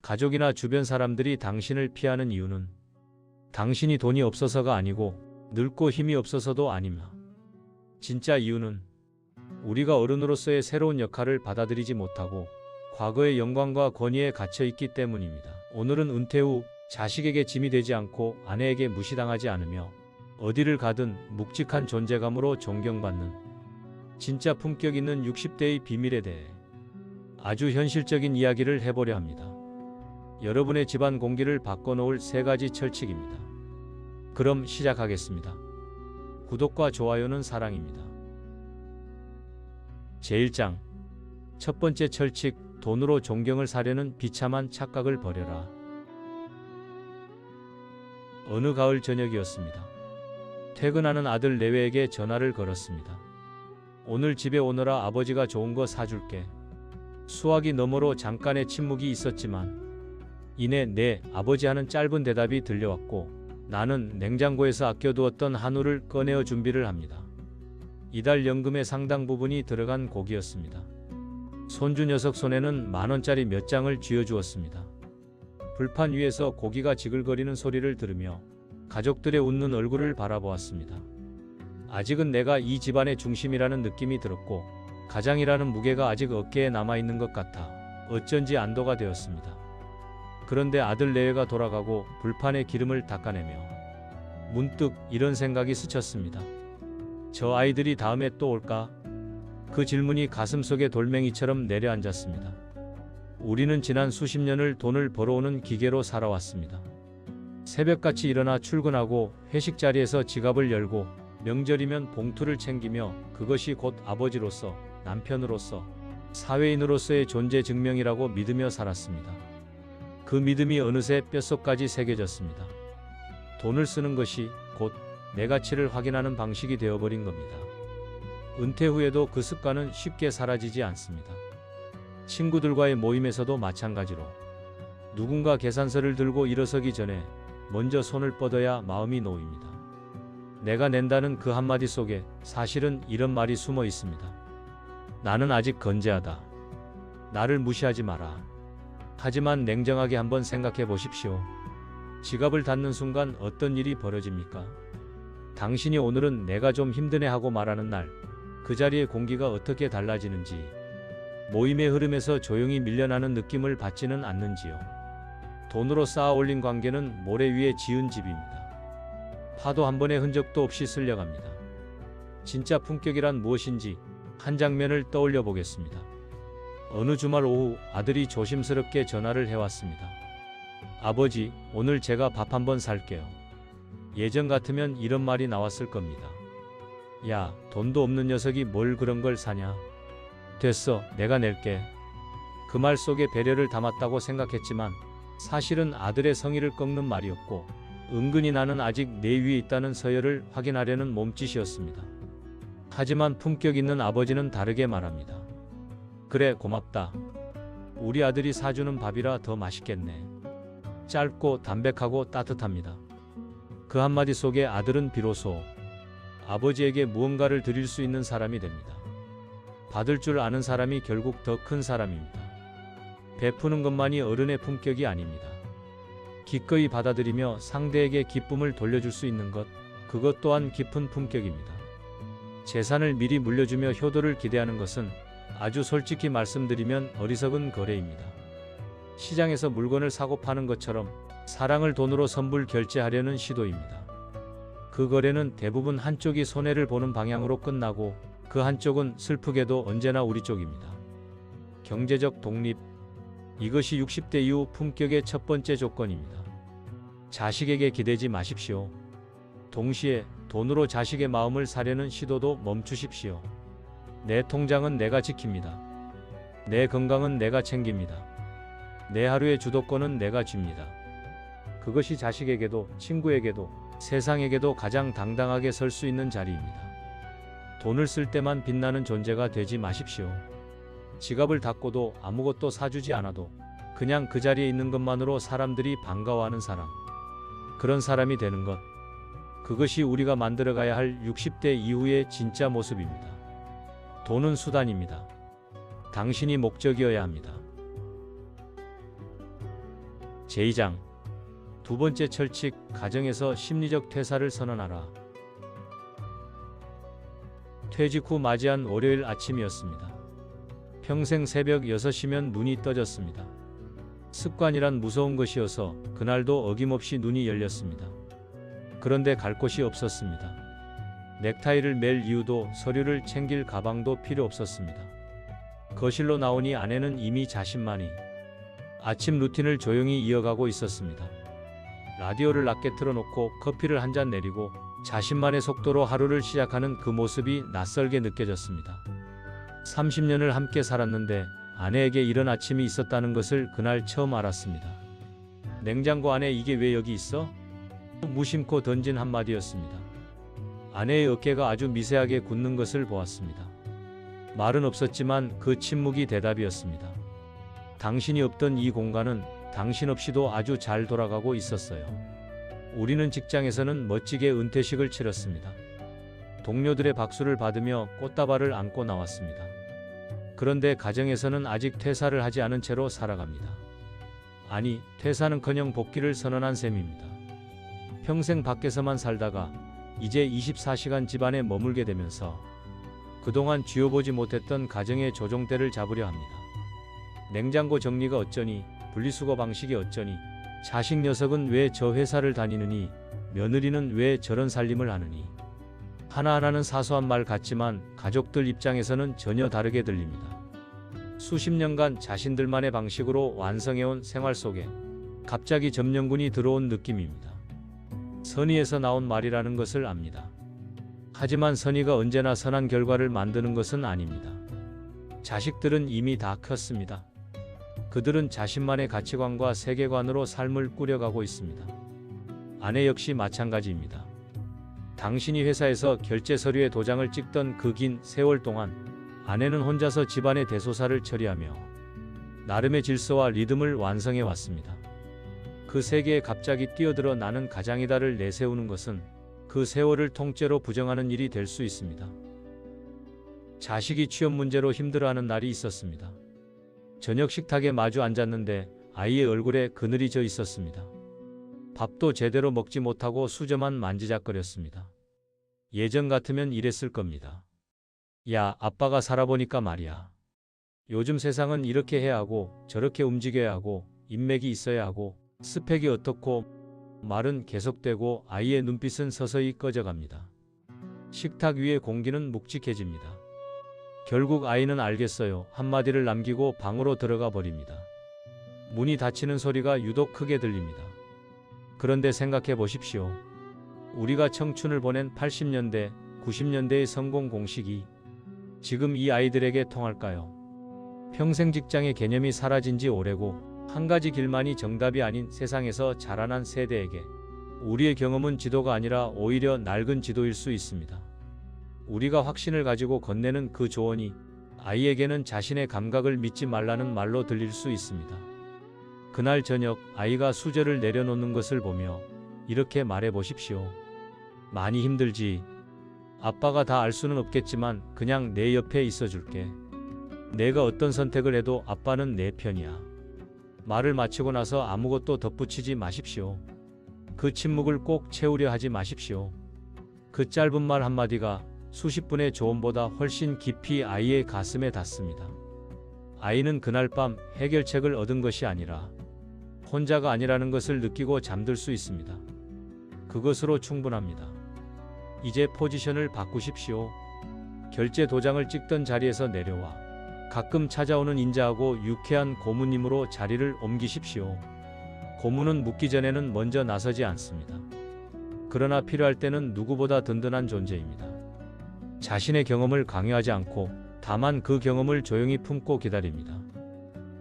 가족이나 주변 사람들이 당신을 피하는 이유는 당신이 돈이 없어서가 아니고 늙고 힘이 없어서도 아닙니다. 진짜 이유는 우리가 어른으로서의 새로운 역할을 받아들이지 못하고 과거의 영광과 권위에 갇혀 있기 때문입니다. 오늘은 은퇴 후 자식에게 짐이 되지 않고 아내에게 무시당하지 않으며 어디를 가든 묵직한 존재감으로 존경받는 진짜 품격 있는 60대의 비밀에 대해 아주 현실적인 이야기를 해보려 합니다. 여러분의 집안 공기를 바꿔놓을 3가지 철칙입니다. 그럼 시작하겠습니다. 구독과 좋아요는 사랑입니다. 제1장 첫 번째 철칙, 돈으로 존경을 사려는 비참한 착각을 버려라. 어느 가을 저녁이었습니다. 퇴근하는 아들 내외에게 전화를 걸었습니다. 오늘 집에 오너라, 아버지가 좋은 거 사줄게. 수화기 너머로 잠깐의 침묵이 있었지만 이내 네 아버지 하는 짧은 대답이 들려왔고 나는 냉장고에서 아껴두었던 한우를 꺼내어 준비를 합니다. 이달 연금의 상당 부분이 들어간 고기였습니다. 손주 녀석 손에는 만원짜리 몇 장을 쥐어주었습니다. 불판 위에서 고기가 지글거리는 소리를 들으며 가족들의 웃는 얼굴을 바라보았습니다. 아직은 내가 이 집안의 중심이라는 느낌이 들었고 가장이라는 무게가 아직 어깨에 남아있는 것 같아 어쩐지 안도가 되었습니다. 그런데 아들 내외가 돌아가고 불판에 기름을 닦아내며 문득 이런 생각이 스쳤습니다. 저 아이들이 다음에 또 올까? 그 질문이 가슴속에 돌멩이처럼 내려앉았습니다. 우리는 지난 수십 년을 돈을 벌어오는 기계로 살아왔습니다. 새벽같이 일어나 출근하고 회식 자리에서 지갑을 열고 명절이면 봉투를 챙기며 그것이 곧 아버지로서, 남편으로서, 사회인으로서의 존재 증명이라고 믿으며 살았습니다. 그 믿음이 어느새 뼛속까지 새겨졌습니다. 돈을 쓰는 것이 곧 내 가치를 확인하는 방식이 되어버린 겁니다. 은퇴 후에도 그 습관은 쉽게 사라지지 않습니다. 친구들과의 모임에서도 마찬가지로 누군가 계산서를 들고 일어서기 전에 먼저 손을 뻗어야 마음이 놓입니다. 내가 낸다는 그 한마디 속에 사실은 이런 말이 숨어 있습니다. 나는 아직 건재하다. 나를 무시하지 마라. 하지만 냉정하게 한번 생각해 보십시오. 지갑을 닫는 순간 어떤 일이 벌어집니까? 당신이 오늘은 내가 좀 힘드네 하고 말하는 날, 그 자리의 공기가 어떻게 달라지는지, 모임의 흐름에서 조용히 밀려나는 느낌을 받지는 않는지요. 돈으로 쌓아 올린 관계는 모래 위에 지은 집입니다. 파도 한 번의 흔적도 없이 쓸려갑니다. 진짜 품격이란 무엇인지 한 장면을 떠올려 보겠습니다. 어느 주말 오후 아들이 조심스럽게 전화를 해왔습니다. 아버지, 오늘 제가 밥 한번 살게요. 예전 같으면 이런 말이 나왔을 겁니다. 야, 돈도 없는 녀석이 뭘 그런 걸 사냐? 됐어, 내가 낼게. 그 말 속에 배려를 담았다고 생각했지만 사실은 아들의 성의를 꺾는 말이었고 은근히 나는 아직 내 위에 있다는 서열을 확인하려는 몸짓이었습니다. 하지만 품격 있는 아버지는 다르게 말합니다. 그래, 고맙다. 우리 아들이 사주는 밥이라 더 맛있겠네. 짧고 담백하고 따뜻합니다. 그 한마디 속에 아들은 비로소 아버지에게 무언가를 드릴 수 있는 사람이 됩니다. 받을 줄 아는 사람이 결국 더 큰 사람입니다. 베푸는 것만이 어른의 품격이 아닙니다. 기꺼이 받아들이며 상대에게 기쁨을 돌려줄 수 있는 것, 그것 또한 깊은 품격입니다. 재산을 미리 물려주며 효도를 기대하는 것은 아주 솔직히 말씀드리면 어리석은 거래입니다. 시장에서 물건을 사고 파는 것처럼 사랑을 돈으로 선불 결제하려는 시도입니다. 그 거래는 대부분 한쪽이 손해를 보는 방향으로 끝나고 그 한쪽은 슬프게도 언제나 우리 쪽입니다. 경제적 독립, 이것이 60대 이후 품격의 첫 번째 조건입니다. 자식에게 기대지 마십시오. 동시에 돈으로 자식의 마음을 사려는 시도도 멈추십시오. 내 통장은 내가 지킵니다. 내 건강은 내가 챙깁니다. 내 하루의 주도권은 내가 쥡니다. 그것이 자식에게도 친구에게도 세상에게도 가장 당당하게 설 수 있는 자리입니다. 돈을 쓸 때만 빛나는 존재가 되지 마십시오. 지갑을 닫고도 아무것도 사주지 않아도 그냥 그 자리에 있는 것만으로 사람들이 반가워하는 사람. 그런 사람이 되는 것. 그것이 우리가 만들어가야 할 60대 이후의 진짜 모습입니다. 돈은 수단입니다. 당신이 목적이어야 합니다. 제2장 두 번째 철칙, 가정에서 심리적 퇴사를 선언하라. 퇴직 후 맞이한 월요일 아침이었습니다. 평생 새벽 6시면 눈이 떠졌습니다. 습관이란 무서운 것이어서 그날도 어김없이 눈이 열렸습니다. 그런데 갈 곳이 없었습니다. 넥타이를 맬 이유도, 서류를 챙길 가방도 필요 없었습니다. 거실로 나오니 아내는 이미 자신만이 아침 루틴을 조용히 이어가고 있었습니다. 라디오를 낮게 틀어놓고 커피를 한 잔 내리고 자신만의 속도로 하루를 시작하는 그 모습이 낯설게 느껴졌습니다. 30년을 함께 살았는데 아내에게 이런 아침이 있었다는 것을 그날 처음 알았습니다. 냉장고 안에 이게 왜 여기 있어? 무심코 던진 한마디였습니다. 아내의 어깨가 아주 미세하게 굳는 것을 보았습니다. 말은 없었지만 그 침묵이 대답이었습니다. 당신이 없던 이 공간은 당신 없이도 아주 잘 돌아가고 있었어요. 우리는 직장에서는 멋지게 은퇴식을 치렀습니다. 동료들의 박수를 받으며 꽃다발을 안고 나왔습니다. 그런데 가정에서는 아직 퇴사를 하지 않은 채로 살아갑니다. 아니, 퇴사는커녕 복귀를 선언한 셈입니다. 평생 밖에서만 살다가 이제 24시간 집안에 머물게 되면서 그동안 쥐어보지 못했던 가정의 조종대를 잡으려 합니다. 냉장고 정리가 어쩌니, 분리수거 방식이 어쩌니, 자식 녀석은 왜 저 회사를 다니느니, 며느리는 왜 저런 살림을 하느니. 하나하나는 사소한 말 같지만 가족들 입장에서는 전혀 다르게 들립니다. 수십 년간 자신들만의 방식으로 완성해온 생활 속에 갑자기 점령군이 들어온 느낌입니다. 선의에서 나온 말이라는 것을 압니다. 하지만 선의가 언제나 선한 결과를 만드는 것은 아닙니다. 자식들은 이미 다 컸습니다. 그들은 자신만의 가치관과 세계관으로 삶을 꾸려가고 있습니다. 아내 역시 마찬가지입니다. 당신이 회사에서 결제 서류에 도장을 찍던 그 긴 세월 동안 아내는 혼자서 집안의 대소사를 처리하며 나름의 질서와 리듬을 완성해 왔습니다. 그 세계에 갑자기 뛰어들어 나는 가장이다를 내세우는 것은 그 세월을 통째로 부정하는 일이 될 수 있습니다. 자식이 취업 문제로 힘들어하는 날이 있었습니다. 저녁 식탁에 마주 앉았는데 아이의 얼굴에 그늘이 져 있었습니다. 밥도 제대로 먹지 못하고 수저만 만지작거렸습니다. 예전 같으면 이랬을 겁니다. 야, 아빠가 살아보니까 말이야. 요즘 세상은 이렇게 해야 하고 저렇게 움직여야 하고 인맥이 있어야 하고 스펙이 어떻고. 말은 계속되고 아이의 눈빛은 서서히 꺼져갑니다. 식탁 위의 공기는 묵직해집니다. 결국 아이는 알겠어요 한마디를 남기고 방으로 들어가 버립니다. 문이 닫히는 소리가 유독 크게 들립니다. 그런데 생각해 보십시오. 우리가 청춘을 보낸 80년대, 90년대의 성공 공식이 지금 이 아이들에게 통할까요? 평생 직장의 개념이 사라진 지 오래고 한 가지 길만이 정답이 아닌 세상에서 자라난 세대에게 우리의 경험은 지도가 아니라 오히려 낡은 지도일 수 있습니다. 우리가 확신을 가지고 건네는 그 조언이 아이에게는 자신의 감각을 믿지 말라는 말로 들릴 수 있습니다. 그날 저녁 아이가 수저를 내려놓는 것을 보며 이렇게 말해 보십시오. 많이 힘들지. 아빠가 다 알 수는 없겠지만 그냥 내 옆에 있어 줄게. 내가 어떤 선택을 해도 아빠는 내 편이야. 말을 마치고 나서 아무것도 덧붙이지 마십시오. 그 침묵을 꼭 채우려 하지 마십시오. 그 짧은 말 한마디가 수십 분의 조언보다 훨씬 깊이 아이의 가슴에 닿습니다. 아이는 그날 밤 해결책을 얻은 것이 아니라 혼자가 아니라는 것을 느끼고 잠들 수 있습니다. 그것으로 충분합니다. 이제 포지션을 바꾸십시오. 결제 도장을 찍던 자리에서 내려와 가끔 찾아오는 인자하고 유쾌한 고모님으로 자리를 옮기십시오. 고모는 묻기 전에는 먼저 나서지 않습니다. 그러나 필요할 때는 누구보다 든든한 존재입니다. 자신의 경험을 강요하지 않고 다만 그 경험을 조용히 품고 기다립니다.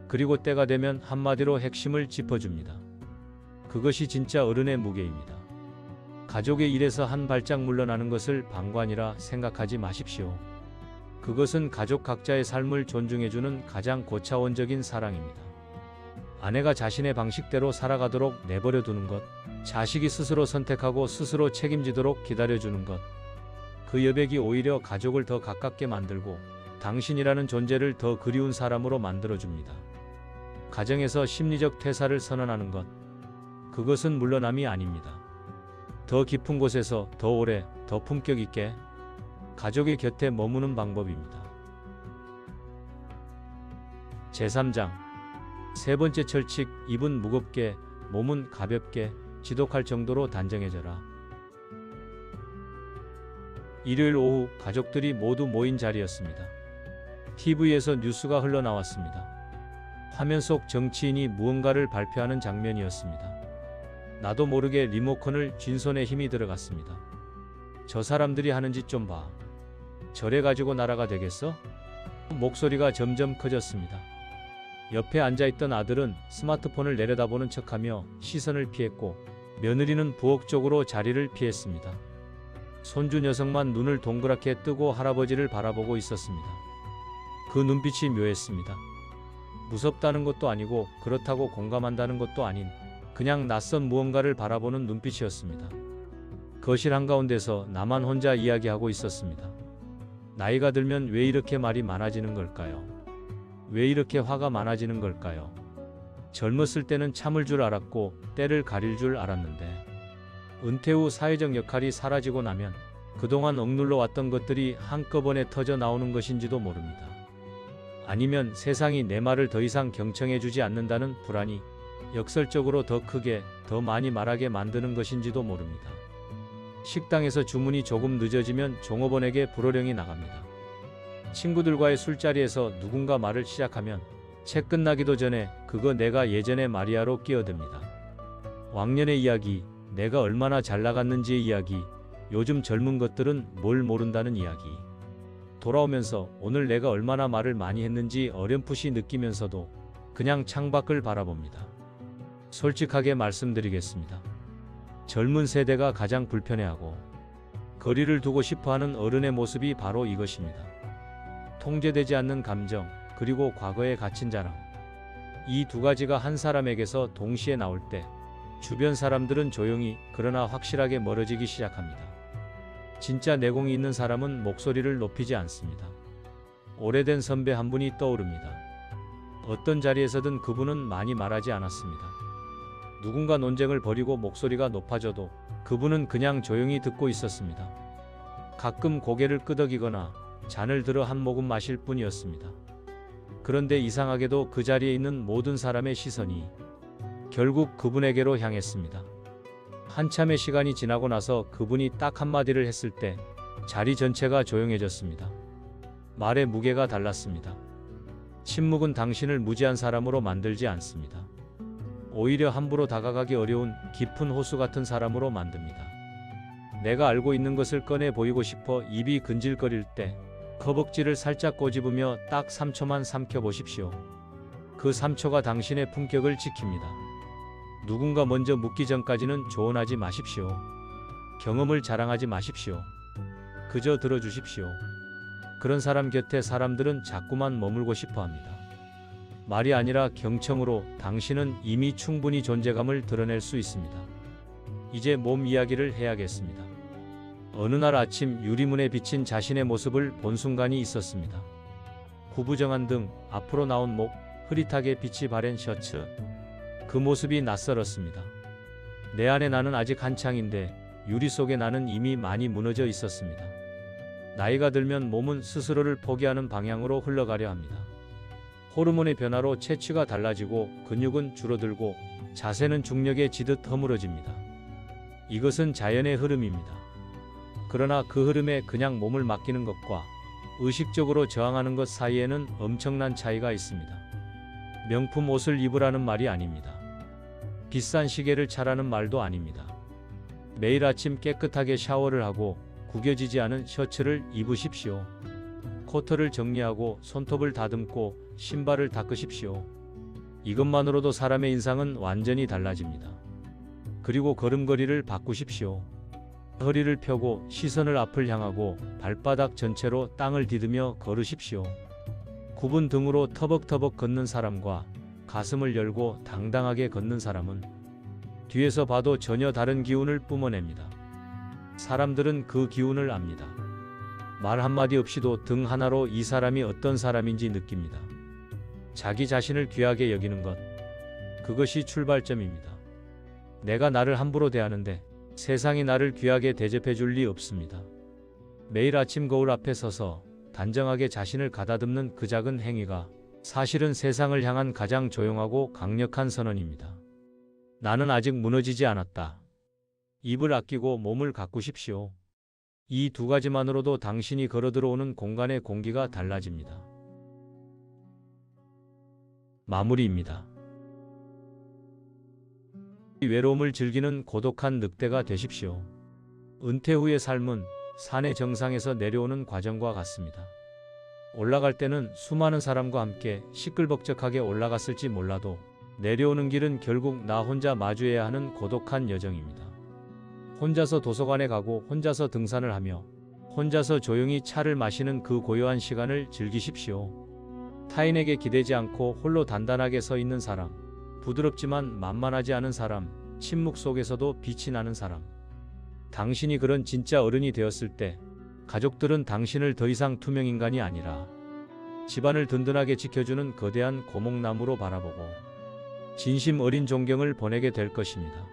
그리고 때가 되면 한마디로 핵심을 짚어줍니다. 그것이 진짜 어른의 무게입니다. 가족의 일에서 한 발짝 물러나는 것을 방관이라 생각하지 마십시오. 그것은 가족 각자의 삶을 존중해주는 가장 고차원적인 사랑입니다. 아내가 자신의 방식대로 살아가도록 내버려 두는 것, 자식이 스스로 선택하고 스스로 책임지도록 기다려주는 것, 그 여백이 오히려 가족을 더 가깝게 만들고 당신이라는 존재를 더 그리운 사람으로 만들어줍니다. 가정에서 심리적 퇴사를 선언하는 것, 그것은 물러남이 아닙니다. 더 깊은 곳에서 더 오래, 더 품격 있게 가족의 곁에 머무는 방법입니다. 제3장 세 번째 철칙. 입은 무겁게, 몸은 가볍게 지독할 정도로 단정해져라. 일요일 오후 가족들이 모두 모인 자리였습니다. TV에서 뉴스가 흘러나왔습니다. 화면 속 정치인이 무언가를 발표하는 장면이었습니다. 나도 모르게 리모컨을 쥔 손에 힘이 들어갔습니다. 저 사람들이 하는 짓 좀 봐. 저래 가지고 나라가 되겠어? 목소리가 점점 커졌습니다. 옆에 앉아있던 아들은 스마트폰을 내려다보는 척하며 시선을 피했고 며느리는 부엌 쪽으로 자리를 피했습니다. 손주 녀석만 눈을 동그랗게 뜨고 할아버지를 바라보고 있었습니다. 그 눈빛이 묘했습니다. 무섭다는 것도 아니고 그렇다고 공감한다는 것도 아닌 그냥 낯선 무언가를 바라보는 눈빛이었습니다. 거실 한가운데서 나만 혼자 이야기하고 있었습니다. 나이가 들면 왜 이렇게 말이 많아지는 걸까요? 왜 이렇게 화가 많아지는 걸까요? 젊었을 때는 참을 줄 알았고 때를 가릴 줄 알았는데 은퇴 후 사회적 역할이 사라지고 나면 그동안 억눌러 왔던 것들이 한꺼번에 터져 나오는 것인지도 모릅니다. 아니면 세상이 내 말을 더 이상 경청해주지 않는다는 불안이 역설적으로 더 크게, 더 많이 말하게 만드는 것인지도 모릅니다. 식당에서 주문이 조금 늦어지면 종업원에게 불호령이 나갑니다. 친구들과의 술자리에서 누군가 말을 시작하면 책 끝나기도 전에 그거 내가 예전에 마리아로 끼어듭니다. 왕년의 이야기, 내가 얼마나 잘 나갔는지의 이야기, 요즘 젊은 것들은 뭘 모른다는 이야기. 돌아오면서 오늘 내가 얼마나 말을 많이 했는지 어렴풋이 느끼면서도 그냥 창밖을 바라봅니다. 솔직하게 말씀드리겠습니다. 젊은 세대가 가장 불편해하고 거리를 두고 싶어하는 어른의 모습이 바로 이것입니다. 통제되지 않는 감정, 그리고 과거에 갇힌 자랑. 이 두 가지가 한 사람에게서 동시에 나올 때 주변 사람들은 조용히 그러나 확실하게 멀어지기 시작합니다. 진짜 내공이 있는 사람은 목소리를 높이지 않습니다. 오래된 선배 한 분이 떠오릅니다. 어떤 자리에서든 그분은 많이 말하지 않았습니다. 누군가 논쟁을 벌이고 목소리가 높아져도 그분은 그냥 조용히 듣고 있었습니다. 가끔 고개를 끄덕이거나 잔을 들어 한 모금 마실 뿐이었습니다. 그런데 이상하게도 그 자리에 있는 모든 사람의 시선이 결국 그분에게로 향했습니다. 한참의 시간이 지나고 나서 그분이 딱 한마디를 했을 때 자리 전체가 조용해졌습니다. 말의 무게가 달랐습니다. 침묵은 당신을 무지한 사람으로 만들지 않습니다. 오히려 함부로 다가가기 어려운 깊은 호수 같은 사람으로 만듭니다. 내가 알고 있는 것을 꺼내 보이고 싶어 입이 근질거릴 때 허벅지를 살짝 꼬집으며 딱 3초만 삼켜보십시오. 그 3초가 당신의 품격을 지킵니다. 누군가 먼저 묻기 전까지는 조언하지 마십시오. 경험을 자랑하지 마십시오. 그저 들어주십시오. 그런 사람 곁에 사람들은 자꾸만 머물고 싶어합니다. 말이 아니라 경청으로 당신은 이미 충분히 존재감을 드러낼 수 있습니다. 이제 몸 이야기를 해야겠습니다. 어느 날 아침 유리문에 비친 자신의 모습을 본 순간이 있었습니다. 구부정한 등, 앞으로 나온 목, 흐릿하게 빛이 바랜 셔츠. 그 모습이 낯설었습니다. 내 안에 나는 아직 한창인데 유리 속에 나는 이미 많이 무너져 있었습니다. 나이가 들면 몸은 스스로를 포기하는 방향으로 흘러가려 합니다. 호르몬의 변화로 체취가 달라지고 근육은 줄어들고 자세는 중력에 지듯 허물어집니다. 이것은 자연의 흐름입니다. 그러나 그 흐름에 그냥 몸을 맡기는 것과 의식적으로 저항하는 것 사이에는 엄청난 차이가 있습니다. 명품 옷을 입으라는 말이 아닙니다. 비싼 시계를 차라는 말도 아닙니다. 매일 아침 깨끗하게 샤워를 하고 구겨지지 않은 셔츠를 입으십시오. 코트를 정리하고 손톱을 다듬고 신발을 닦으십시오. 이것만으로도 사람의 인상은 완전히 달라집니다. 그리고 걸음걸이를 바꾸십시오. 허리를 펴고 시선을 앞을 향하고 발바닥 전체로 땅을 디디며 걸으십시오. 굽은 등으로 터벅터벅 걷는 사람과 가슴을 열고 당당하게 걷는 사람은 뒤에서 봐도 전혀 다른 기운을 뿜어냅니다. 사람들은 그 기운을 압니다. 말 한마디 없이도 등 하나로 이 사람이 어떤 사람인지 느낍니다. 자기 자신을 귀하게 여기는 것, 그것이 출발점입니다. 내가 나를 함부로 대하는데 세상이 나를 귀하게 대접해 줄 리 없습니다. 매일 아침 거울 앞에 서서 단정하게 자신을 가다듬는 그 작은 행위가 사실은 세상을 향한 가장 조용하고 강력한 선언입니다. 나는 아직 무너지지 않았다. 입을 아끼고 몸을 가꾸십시오. 이 두 가지만으로도 당신이 걸어 들어오는 공간의 공기가 달라집니다. 마무리입니다. 외로움을 즐기는 고독한 늑대가 되십시오. 은퇴 후의 삶은 산의 정상에서 내려오는 과정과 같습니다. 올라갈 때는 수많은 사람과 함께 시끌벅적하게 올라갔을지 몰라도 내려오는 길은 결국 나 혼자 마주해야 하는 고독한 여정입니다. 혼자서 도서관에 가고 혼자서 등산을 하며 혼자서 조용히 차를 마시는 그 고요한 시간을 즐기십시오. 타인에게 기대지 않고 홀로 단단하게 서 있는 사람, 부드럽지만 만만하지 않은 사람, 침묵 속에서도 빛이 나는 사람. 당신이 그런 진짜 어른이 되었을 때 가족들은 당신을 더 이상 투명인간이 아니라 집안을 든든하게 지켜주는 거대한 고목나무로 바라보고 진심 어린 존경을 보내게 될 것입니다.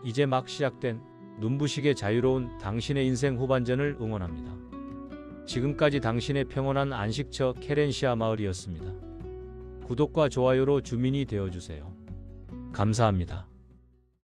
이제 막 시작된 눈부시게 자유로운 당신의 인생 후반전을 응원합니다. 지금까지 당신의 평온한 안식처 케렌시아 마을이었습니다. 구독과 좋아요로 주민이 되어주세요. 감사합니다.